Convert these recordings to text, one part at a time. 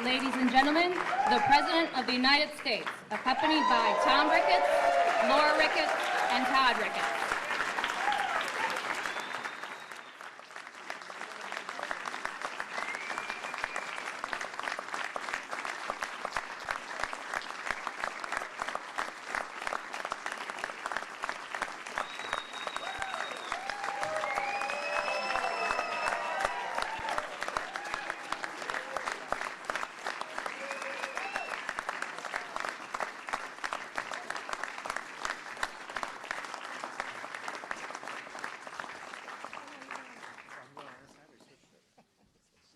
Ladies and gentlemen, the President of the United States, accompanied by Tom Ricketts, Laura Ricketts, and Todd Ricketts.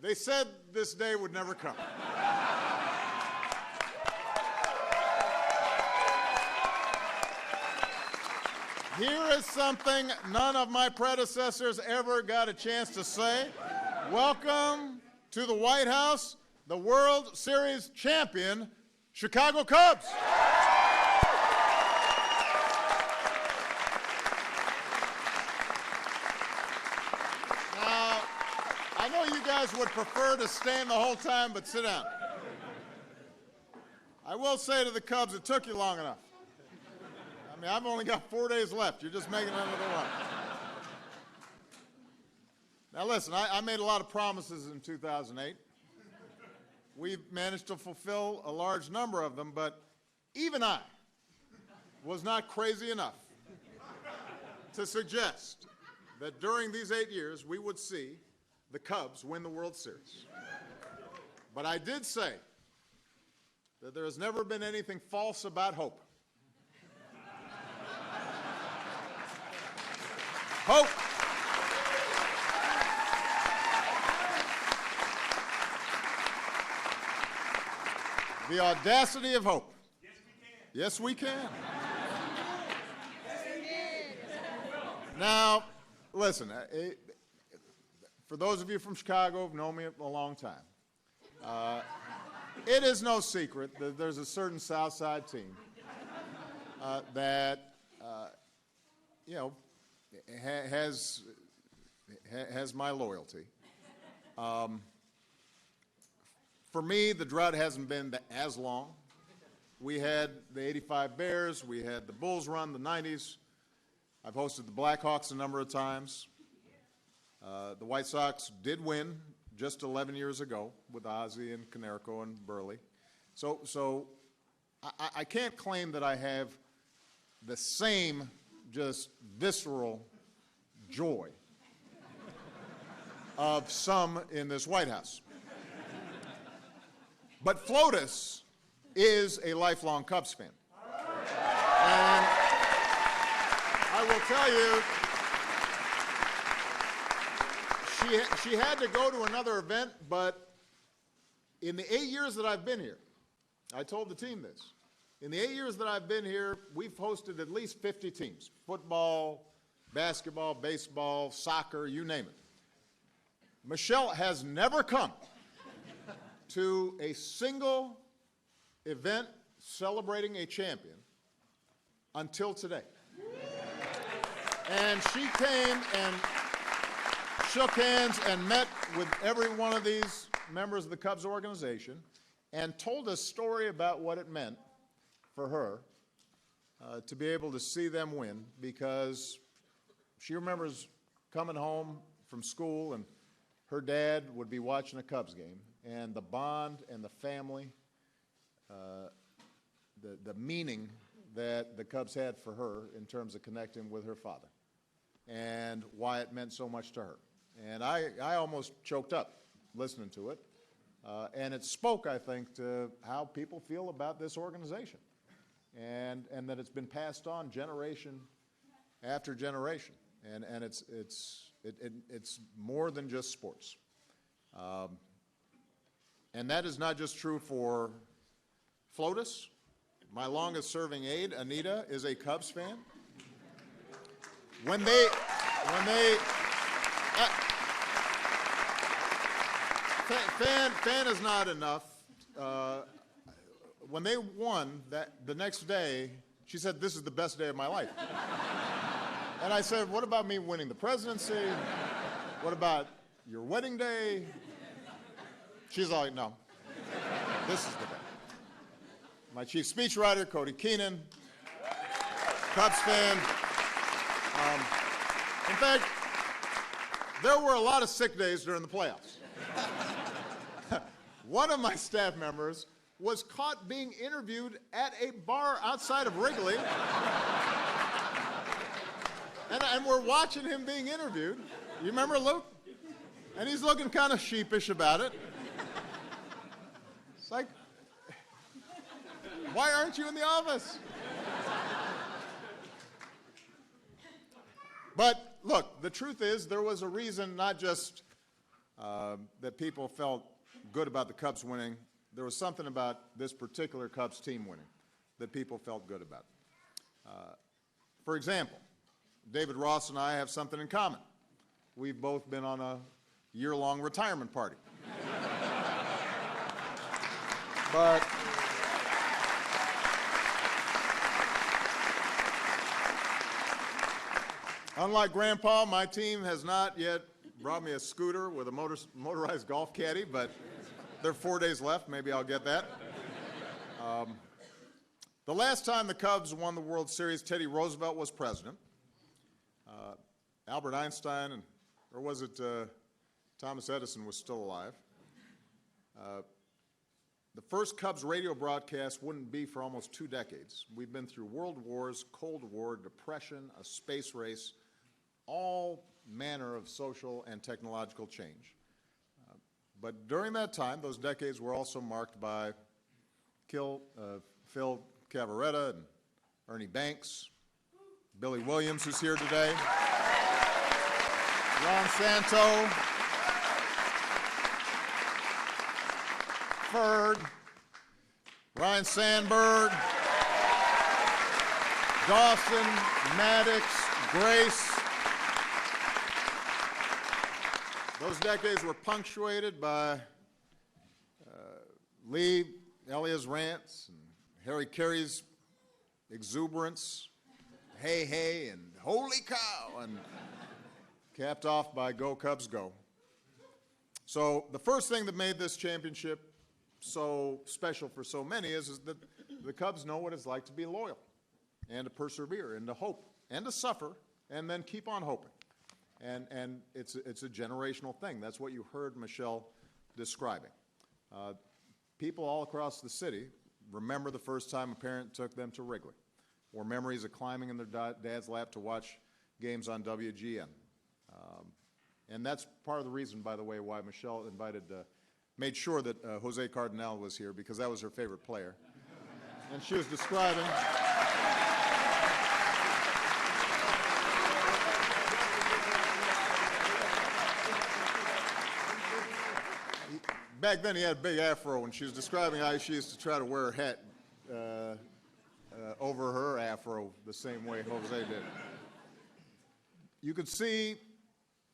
They said this day would never come. Here is something none of my predecessors ever got a chance to say. Welcome to the White House, the World Series champion, Chicago Cubs. I know you guys would prefer to stand the whole time, but sit down. I will say to the Cubs, it took you long enough. I mean, I've only got 4 days left. You're just making another one. Now listen, I made a lot of promises in 2008. We've managed to fulfill a large number of them, but even I was not crazy enough to suggest that during these 8 years we would see the Cubs win the World Series. But I did say that there has never been anything false about hope. Hope. The audacity of hope. Yes, we can. Yes, we can. Now, listen, for those of you from Chicago who've known me a long time, it is no secret that there's a certain South Side team that, you know, has my loyalty. For me, the drought hasn't been as long. We had the '85 Bears, we had the Bulls run, the '90s. I've hosted the Blackhawks a number of times. The White Sox did win just 11 years ago with Ozzie and Canerico and Burley. So I can't claim that I have the same just visceral joy of some in this White House. But FLOTUS is a lifelong Cubs fan. And I will tell you, she had to go to another event, but in the 8 years that I've been here, I told the team this, in the 8 years that I've been here, we've hosted at least 50 teams, football, basketball, baseball, soccer, you name it. Michelle has never come to a single event celebrating a champion until today. And she came and shook hands and met with every one of these members of the Cubs organization and told a story about what it meant for her to be able to see them win, because she remembers coming home from school and her dad would be watching a Cubs game, and the bond and the family, the meaning that the Cubs had for her in terms of connecting with her father and why it meant so much to her. And I almost choked up listening to it. And it spoke, I think, to how people feel about this organization, and that it's been passed on generation after generation. And it's more than just sports. And that is not just true for FLOTUS. My longest serving aide, Anita, is a Cubs fan. Fan is not enough. When they won the next day, she said, "This is the best day of my life." And I said, "What about me winning the presidency? What about your wedding day?" She's like, "No." This is the day. My chief speechwriter, Cody Keenan, Cubs fan. In fact, there were a lot of sick days during the playoffs. One of my staff members was caught being interviewed at a bar outside of Wrigley. And we're watching him being interviewed. You remember Luke? And he's looking kind of sheepish about it. It's like, why aren't you in the office? But look, the truth is there was a reason, not just that people felt good about the Cubs winning. There was something about this particular Cubs team winning that people felt good about. For example, David Ross and I have something in common. We've both been on a year-long retirement party. But unlike Grandpa, my team has not yet brought me a scooter with a motorized golf caddy, but there are 4 days left. Maybe I'll get that. The last time the Cubs won the World Series, Teddy Roosevelt was president. Albert Einstein, or was it Thomas Edison, was still alive. The first Cubs radio broadcast wouldn't be for almost 2 decades. We've been through world wars, Cold War, depression, a space race, all manner of social and technological change. But during that time, those decades were also marked by Phil Cavaretta and Ernie Banks, Billy Williams, who's here today, Ron Santo, Ferd, Ryan Sandberg, Dawson, Maddox, Grace. Those decades were punctuated by Lee Elia's rants and Harry Carey's exuberance, hey, hey, and holy cow, and capped off by Go Cubs Go. So the first thing that made this championship so special for so many is that the Cubs know what it's like to be loyal and to persevere and to hope and to suffer and then keep on hoping. And it's a generational thing. That's what you heard Michelle describing. People all across the city remember the first time a parent took them to Wrigley, or memories of climbing in their dad's lap to watch games on WGN. And that's part of the reason, by the way, why Michelle made sure that Jose Cardinal was here, because that was her favorite player. And she was describing... Back then he had a big afro, and she was describing how she used to try to wear her hat over her afro the same way Jose did. You could see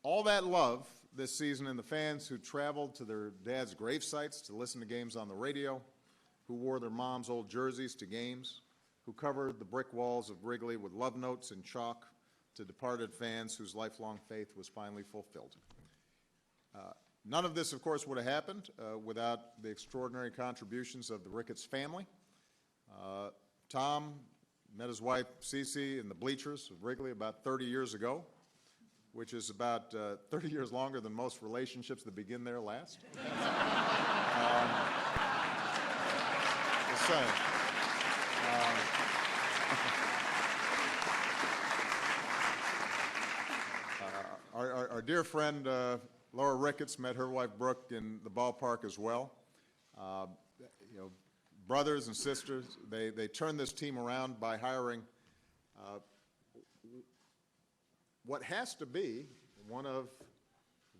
all that love this season in the fans who traveled to their dad's grave sites to listen to games on the radio, who wore their mom's old jerseys to games, who covered the brick walls of Wrigley with love notes in chalk to departed fans whose lifelong faith was finally fulfilled. None of this, of course, would have happened without the extraordinary contributions of the Ricketts family. Tom met his wife, Cece, in the bleachers of Wrigley about 30 years ago, which is about 30 years longer than most relationships that begin there last. Just saying. Our dear friend, Laura Ricketts, met her wife Brooke in the ballpark as well. Brothers and sisters, they turned this team around by hiring what has to be one of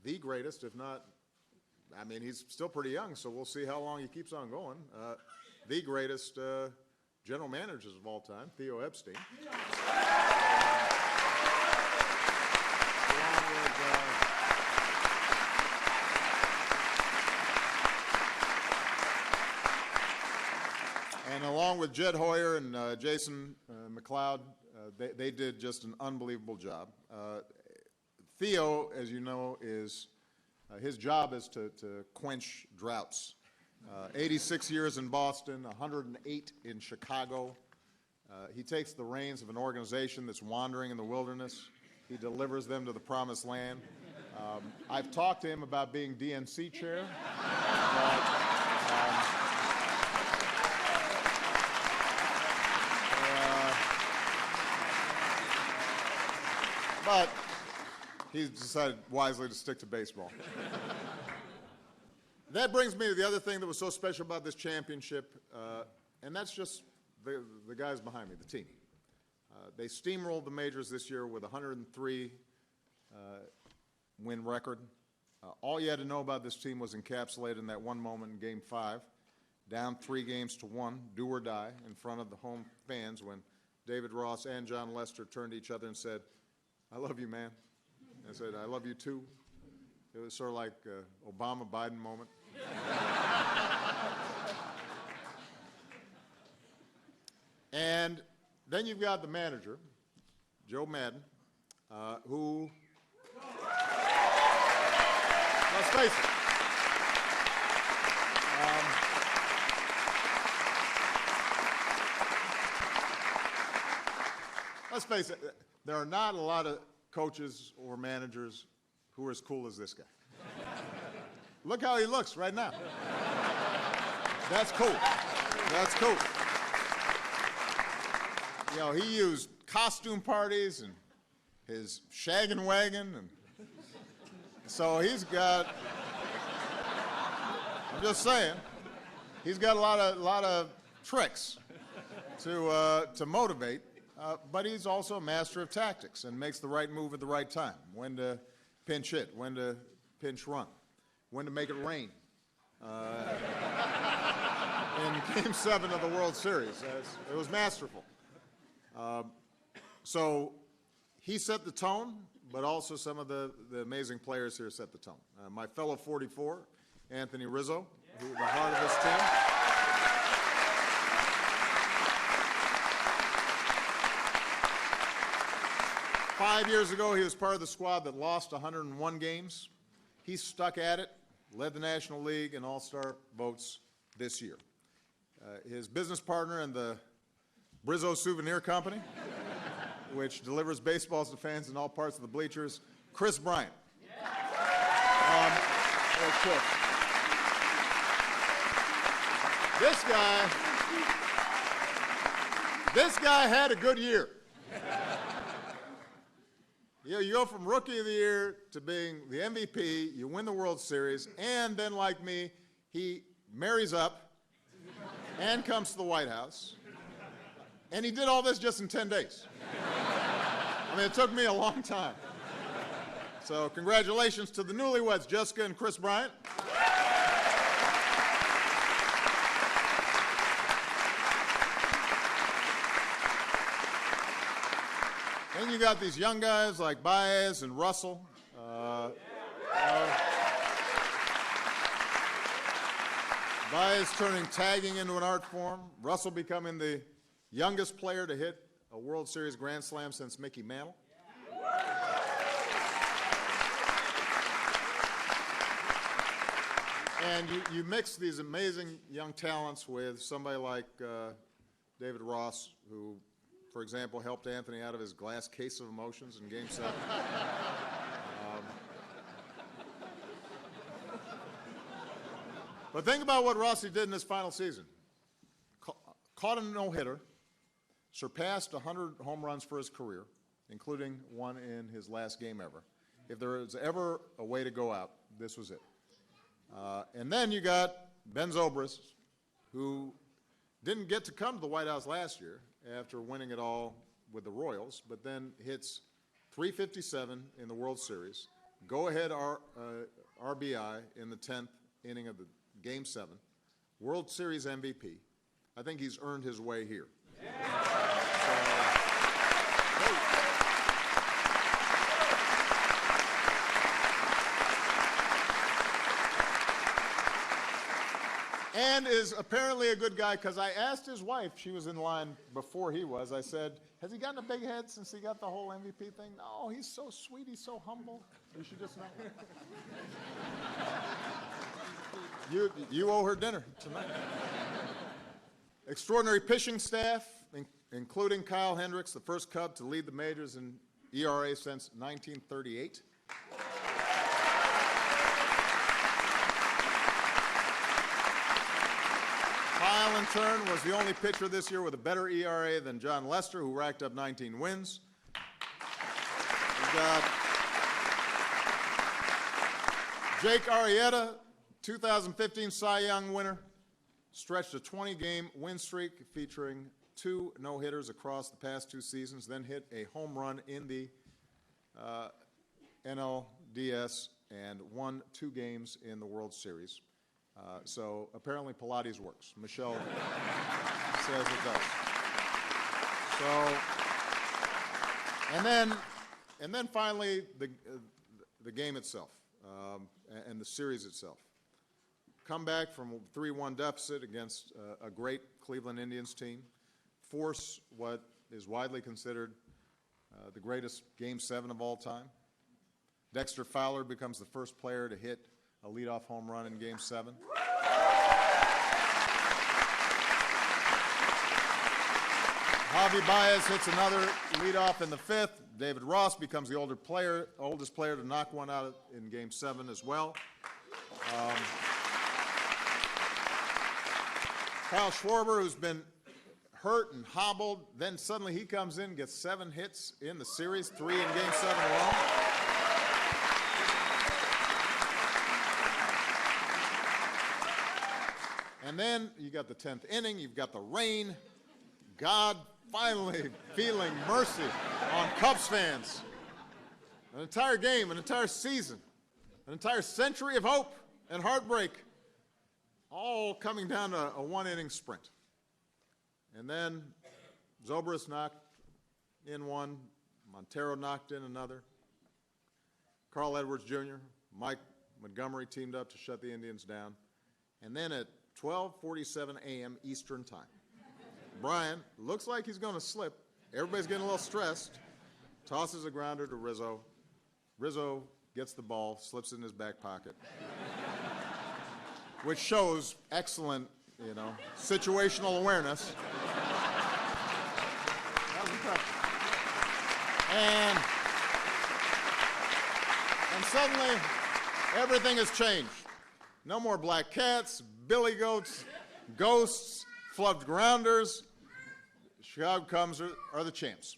the greatest, if not, I mean, he's still pretty young, so we'll see how long he keeps on going, the greatest general managers of all time, Theo Epstein. And along with Jed Hoyer and Jason McLeod, they did just an unbelievable job. Theo, as you know, his job is to quench droughts. 86 years in Boston, 108 in Chicago. He takes the reins of an organization that's wandering in the wilderness. He delivers them to the promised land. I've talked to him about being DNC chair, but he's decided wisely to stick to baseball. That brings me to the other thing that was so special about this championship, and that's just the guys behind me, the team. They steamrolled the majors this year with a 103 win record. All you had to know about this team was encapsulated in that one moment in Game 5, down 3-1, do or die, in front of the home fans when David Ross and John Lester turned to each other and said, "I love you, man." I said, "I love you too." It was sort of like Obama-Biden moment. And then you've got the manager, Joe Madden, who, let's face it, there are not a lot of coaches or managers who are as cool as this guy. Look how he looks right now. That's cool. That's cool. You know, he used costume parties and his shaggin' wagon, and so he's got, I'm just saying, he's got a lot of tricks to motivate, but he's also a master of tactics and makes the right move at the right time, when to pinch hit, when to pinch run, when to make it rain. In Game 7 of the World Series, it was masterful. So he set the tone, but also some of the amazing players here set the tone. My fellow 44, Anthony Rizzo, who the heart of this team. 5 years ago, he was part of the squad that lost 101 games. He stuck at it, led the National League in All-Star votes this year. His business partner in the Rizzo Souvenir Company, which delivers baseballs to fans in all parts of the bleachers, Kris Bryant. This guy had a good year. You know, you go from Rookie of the Year to being the MVP, you win the World Series, and then, like me, he marries up and comes to the White House. And he did all this just in 10 days. I mean, it took me a long time. So congratulations to the newlyweds, Jessica and Kris Bryant. Then you got these young guys like Baez and Russell. Baez turning tagging into an art form. Russell becoming the youngest player to hit a World Series Grand Slam since Mickey Mantle. And you mix these amazing young talents with somebody like David Ross, who, for example, helped Anthony out of his glass case of emotions in Game 7. But think about what Rossi did in his final season. Caught a no-hitter, surpassed 100 home runs for his career, including one in his last game ever. If there was ever a way to go out, this was it. And then you got Ben Zobrist, who didn't get to come to the White House last year after winning it all with the Royals, but then hits .357 in the World Series, go-ahead RBI in the 10th inning of the Game 7, World Series MVP. I think he's earned his way here. And is apparently a good guy, because I asked his wife, she was in line before he was, I said, has he gotten a big head since he got the whole MVP thing? No, he's so sweet, he's so humble. You should just know. You owe her dinner tonight. Extraordinary pitching staff, including Kyle Hendricks, the first Cub to lead the majors in ERA since 1938. Kyle, in turn, was the only pitcher this year with a better ERA than John Lester, who racked up 19 wins. We've got Jake Arrieta, 2015 Cy Young winner, stretched a 20-game win streak featuring 2 no-hitters across the past 2 seasons, then hit a home run in the NLDS and won 2 games in the World Series. So apparently Pilates works. Michelle says it does. So, and then finally the game itself and the series itself. Come back from a 3-1 deficit against a great Cleveland Indians team, force what is widely considered the greatest Game 7 of all time. Dexter Fowler becomes the first player to hit a leadoff home run in Game 7. Javi Baez hits another leadoff in the 5th. David Ross becomes the oldest player to knock one out in Game 7 as well. Kyle Schwarber, who's been hurt and hobbled, then suddenly he comes in and gets 7 hits in the series, 3 in Game 7 alone. And then you got the 10th inning, you've got the rain. God finally feeling mercy on Cubs fans. An entire game, an entire season, an entire century of hope and heartbreak, all coming down to a 1-inning sprint. And then Zobrist knocked in 1, Montero knocked in another. Carl Edwards Jr., Mike Montgomery teamed up to shut the Indians down. And then at 12:47 a.m. Eastern Time, Bryant looks like he's going to slip. Everybody's getting a little stressed. Tosses a grounder to Rizzo. Rizzo gets the ball, slips it in his back pocket, which shows excellent, situational awareness. That was impressive. And suddenly, everything has changed. No more black cats, billy goats, ghosts, flubbed grounders. Chicago Cubs are the champs.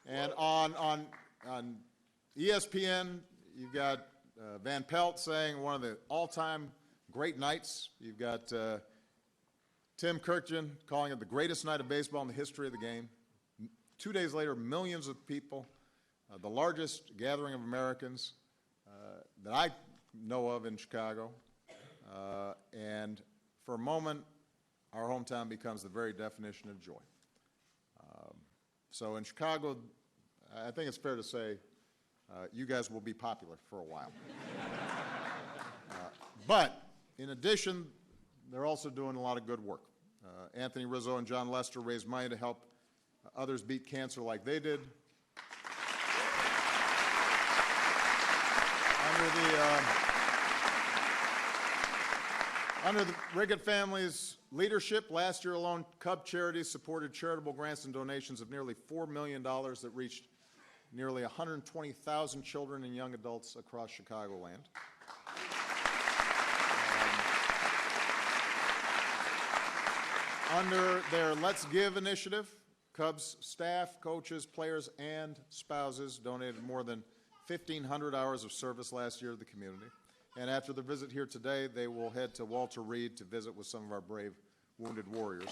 And on ESPN, you've got Van Pelt saying one of the all-time great nights. You've got Tim Kirkjian calling it the greatest night of baseball in the history of the game. 2 days later, millions of people, the largest gathering of Americans that I know of in Chicago. And for a moment, our hometown becomes the very definition of joy. So in Chicago, I think it's fair to say you guys will be popular for a while. But in addition, they're also doing a lot of good work. Anthony Rizzo and John Lester raised money to help others beat cancer like they did. Under the Ricketts family's leadership, last year alone, Cub Charities supported charitable grants and donations of nearly $4 million that reached nearly 120,000 children and young adults across Chicagoland. Under their Let's Give initiative, Cubs staff, coaches, players, and spouses donated more than 1,500 hours of service last year to the community. And after the visit here today, they will head to Walter Reed to visit with some of our brave wounded warriors.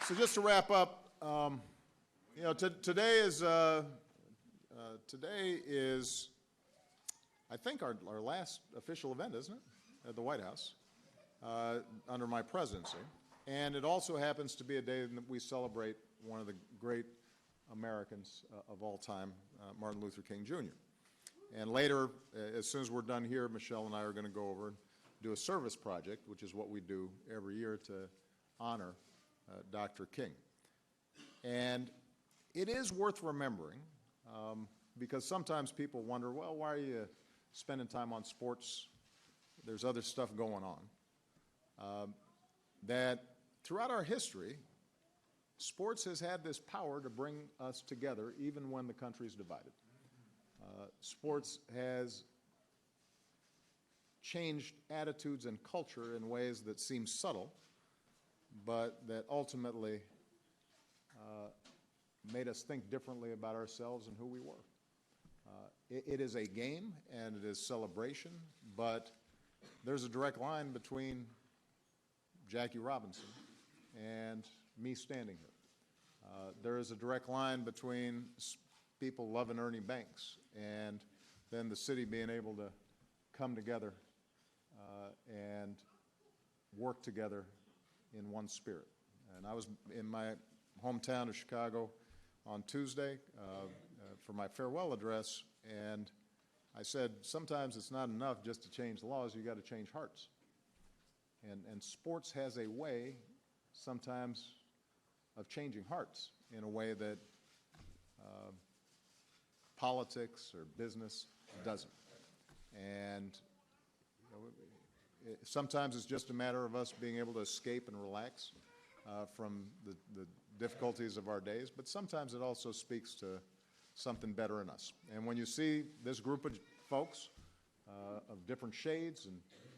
So just to wrap up, today is I think our last official event, isn't it, at the White House under my presidency. And it also happens to be a day that we celebrate one of the great Americans of all time, Martin Luther King Jr. And later, as soon as we're done here, Michelle and I are going to go over and do a service project, which is what we do every year to honor Dr. King. And It is worth remembering, because sometimes people wonder, well, why are you spending time on sports? There's other stuff going on. That throughout our history, sports has had this power to bring us together even when the country's divided. Sports has changed attitudes and culture in ways that seem subtle, but that ultimately made us think differently about ourselves and who we were. It is a game and it is celebration, but there's a direct line between Jackie Robinson and me standing here. There is a direct line between people loving Ernie Banks and then the city being able to come together and work together in one spirit. And I was in my hometown of Chicago on Tuesday for my farewell address, and I said, sometimes it's not enough just to change laws, you got to change hearts. And sports has a way sometimes of changing hearts in a way that politics or business doesn't. And sometimes it's just a matter of us being able to escape and relax from the difficulties of our days, but sometimes it also speaks to something better in us. And when you see this group of folks of different shades and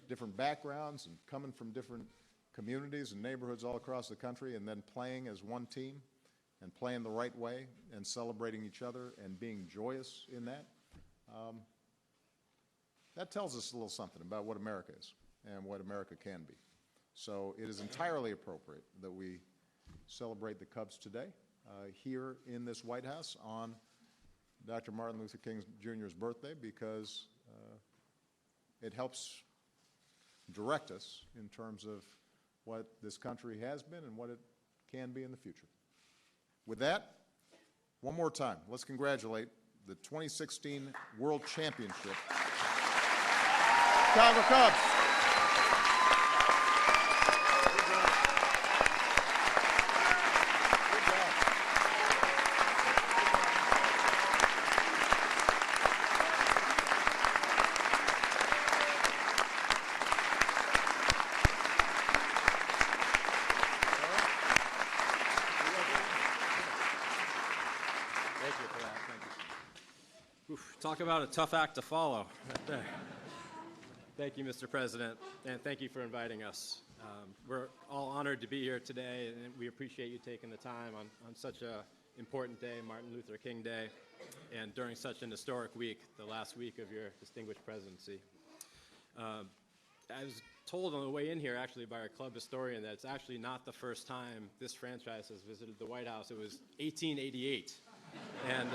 different backgrounds and coming from different communities and neighborhoods all across the country and then playing as one team and playing the right way and celebrating each other and being joyous in that, that tells us a little something about what America is and what America can be. So it is entirely appropriate that we celebrate the Cubs today here in this White House on Dr. Martin Luther King Jr.'s birthday, because it helps direct us in terms of what this country has been and what it can be in the future. With that, one more time, let's congratulate the 2016 World Championship Chicago Cubs. Talk about a tough act to follow right there. Thank you, Mr. President, and thank you for inviting us. We're all honored to be here today, and we appreciate you taking the time on such an important day, Martin Luther King Day, and during such an historic week, the last week of your distinguished presidency. I was told on the way in here, actually, by our club historian that it's actually not the first time this franchise has visited the White House. It was 1888, and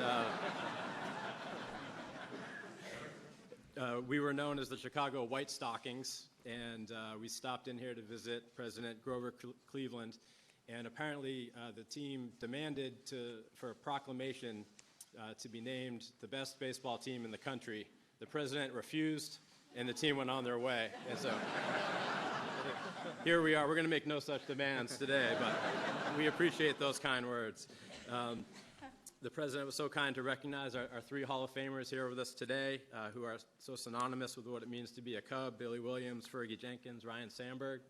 we were known as the Chicago White Stockings, and we stopped in here to visit President Grover Cleveland, and apparently the team demanded for a proclamation to be named the best baseball team in the country. The president refused, and the team went on their way. And so here we are. We're going to make no such demands today, but we appreciate those kind words. The president was so kind to recognize our three Hall of Famers here with us today, who are so synonymous with what it means to be a Cub: Billy Williams, Fergie Jenkins, Ryan Sandberg.